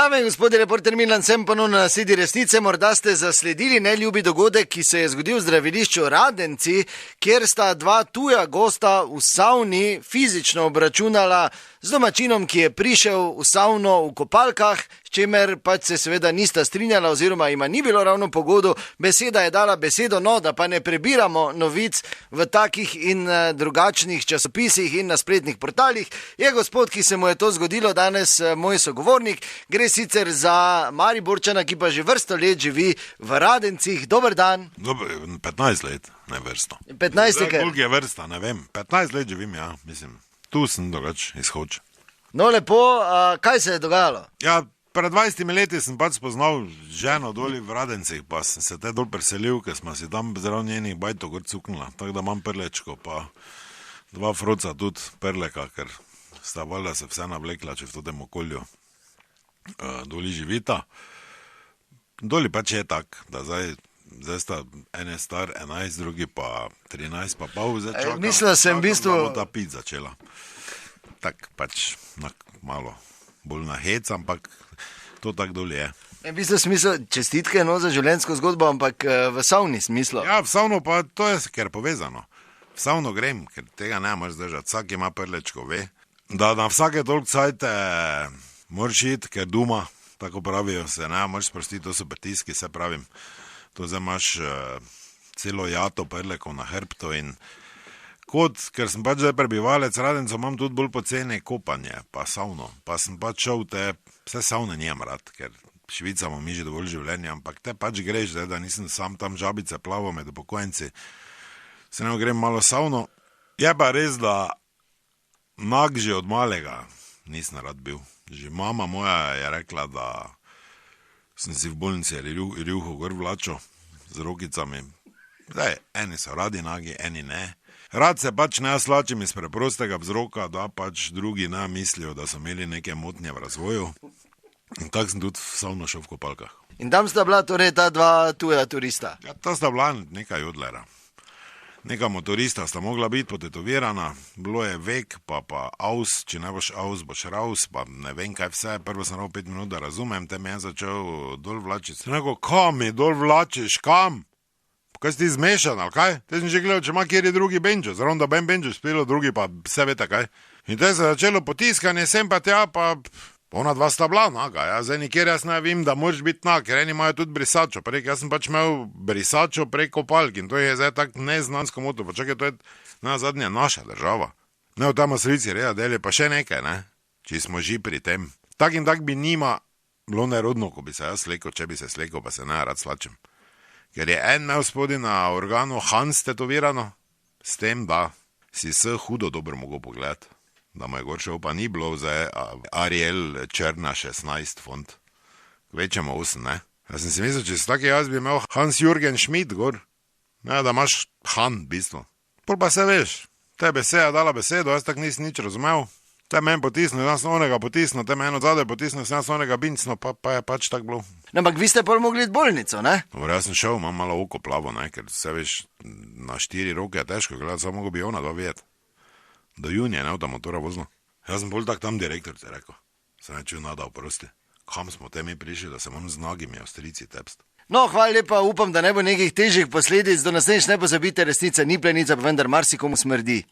Dame in gospodje, reporter Milan sem ponovno na sedi resnice. Morda ste zasledili neljubi dogodek, ki se je zgodil v zdravilišču Radenci, kjer sta dva tuja gosta v savni fizično obračunala z domačinom, ki je prišel v savno v kopalkah, s čimer pač se seveda nista strinjala oziroma ima ni bilo ravno pogodu. Beseda je dala besedo, no, da pa ne prebiramo novic v takih in drugačnih časopisih in na spletnih portalih. Je gospod, ki se mu je to zgodilo, danes moj sogovornik. Gre sicer za Mariborčana, ki pa že vrsto let živi v Radencih. Dober dan. 15 let, ne vrsto. 15 let. Koliko je vrsta, ne vem. 15 let živim, ja, mislim. Tu sem drugač izhoč. No lepo, kaj se je dogajalo? Ja, pred 20 leti sem pač spoznal ženo doli v Radencih, pa sem se te dol preselil, ker smo si tam zraven njenih bajto gor cuknila. Tako da imam prlečko, pa dva froca tudi prleka, ker sta valjda se vse navlekla, če v tem okolju doli živita. Doli pač je tak, da zdaj sta ene star 11, drugi pa 13, pa pol, zdaj čakam. Mislil sem v bistvu... Da bo ta pit začela. Tak pač malo bolj na hec, ampak to tak doli je. V bistvu smisel čestitke za življenjsko zgodbo, ampak v savni smislu. Ja, v savno pa to je ker povezano. V savno grem, ker tega ne moraš zdržati. Vsak ima prlečko, ve. Da na vsake toliko cajte moraš iti, ker duma, tako pravijo, se ne moraš sprostiti, to so pritiski, se pravim. To zdaj imaš celo jato prlekov na hrbtu in ker sem pač zdaj prebivalec Radencov, imam tudi bolj poceni kopanje, pa savno. Pa sem pač šel vse savne nijem rad, ker Švica mi že dovolj življenja, ampak te pač greš, zdaj, da nisem sam tam žabice plaval med upokojenci. Se ne grem malo savno. Je pa res, da nag že od malega nisem rad bil. Že mama moja je rekla, da sem si v bolnici rjuho gor vlačil z rokicami. Zdaj, eni so radi nagi, eni ne. Rad se pač ne slačim iz preprostega vzroka, da pač drugi ne mislijo, da so imeli neke motnje v razvoju. In tako sem tudi v savno šel v kopalkah. In tam sta bila torej ta dva tuja turista? Ja, ta sta bila neka jodlera. Neka motorista sta mogla biti potetovirana, bilo je vek, pa aus, če ne boš aus, boš raus, pa ne vem kaj vse. Prvo sem rao 5 minut, da razumem, te me je začel dol vlačiti. Sem rekel, kam mi dol vlačiš, kam? Kaj si ti zmešan, ali kaj? Te sem že gledal, če ima kjer je drugi benčo, zraven da ben benčo spilo, drugi pa vse vete kaj. In te se začelo potiskanje, sem pa tja, pa ona dva sta bila naga, ja, zdaj nikjer jaz ne vem, da moraš biti nag, ker eni imajo tudi brisačo, jaz sem pač imel brisačo prek kopalk in to je zdaj tak neznansko moto, pa čakaj, to je na zadnje naša država. Ne, v tam Avstrijci reja delje, pa še nekaj, ne, če smo že pri tem. Tak in tak bi njima bilo nerodno, ko bi se jaz slekel, če bi se slekel, pa se ne rad slačem. Ker je en imel spodaj na organu Hans tetovirano, s tem, da si se hudo dobro mogel pogledati. Da mu je gor šel, pa ni bilo zdaj Ariel črna 16 font. Kvečemo 8, ne? Jaz sem si mislil, če si taki jaz bi imel Hans-Jürgen Schmidt gor. Ne, da imaš Han, v bistvu. Pol pa se veš, te beseda dala besedo, jaz tak nisem nič razumel. Te men potisnil, jaz sem onega potisnil, te men od zadaj potisnil, jaz sem onega bincno, pa je pač tak bilo. No, ampak vi ste pol mogli v bolnico, ne? Dobro, jaz sem šel, imam malo oko plavo, ne, ker se veš, na 4 roke je težko gledati, samo mogo bi ona dva videti. Do junija ne v ta motora vozila. Jaz sem bolj tak tam direktor, te rekel. Se ne čuj nada, oprosti. Kam smo te mi prišli, da se imam z nagimi Avstrijci tepst. No, hvala lepa, upam, da ne bo nekih težjih posledic. Do naslednjič ne pozabite, resnica ni plenica, pa vendar marsikomu smrdi.